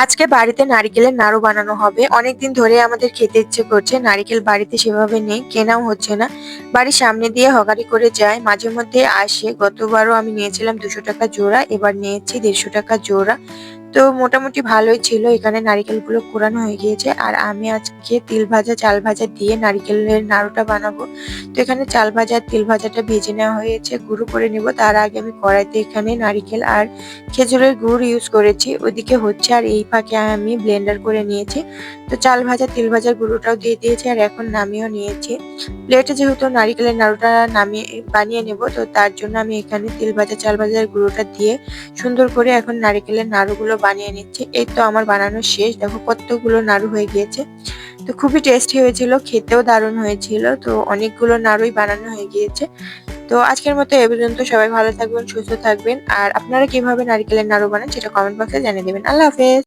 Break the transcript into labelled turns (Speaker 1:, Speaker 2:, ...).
Speaker 1: আজকে বাড়িতে নারিকেলের নাড়ু বানানো হবে। অনেকদিন ধরে আমাদের খেতে ইচ্ছে করছে। নারিকেল বাড়িতে সেভাবে নেই, কেনাও হচ্ছে না। বাড়ির সামনে দিয়ে হগারি করে যায়, মাঝে মধ্যে আসে। গতবারও আমি নিয়েছিলাম 200 টাকা জোড়া, এবার নিয়েছি 150 টাকা জোড়া। তো মোটামুটি ভালোই ছিল। এখানে নারিকেলগুলো কোরানো হয়ে গিয়েছে। আর আমি আজকে তিল ভাজা, চাল ভাজা দিয়ে নারিকেলের নাড়ুটা বানাবো। তো এখানে চাল ভাজা আর তিল ভাজাটা ভেজে নেওয়া হয়েছে, গুঁড়ো করে নেব। তার আগে আমি কড়াইতে এখানে নারিকেল আর খেজুরের গুড় ইউজ করেছি, ওইদিকে হচ্ছে। আর এই ফাঁকে আমি ব্লেন্ডার করে নিয়েছি। তো চাল ভাজা তিল ভাজার গুঁড়োটাও দিয়ে দিয়েছি, আর এখন নামিয়েও নিয়েছি। প্লেটে যেহেতু নারিকেলের নাড়ুটা নামিয়ে বানিয়ে নেব, তো তার জন্য আমি এখানে তিল ভাজা চাল ভাজার গুঁড়োটা দিয়ে সুন্দর করে এখন নারিকেলের নাড়ুগুলো বানিয়ে নিচ্ছি। এই তো আমার বানানো শেষ, দেখো কতগুলো নাড়ু হয়ে গিয়েছে। তো খুবই টেস্টি হয়েছিল, খেতেও দারুণ হয়েছিল। তো অনেকগুলো নাড়ুই বানানো হয়ে গিয়েছে। তো আজকের মতো এ পর্যন্ত। সবাই ভালো থাকবেন, সুস্থ থাকবেন। আর আপনারা কিভাবে নারিকেলের নাড়ু বানান সেটা কমেন্ট বক্সে জানিয়ে দেবেন। আল্লাহ হাফেজ।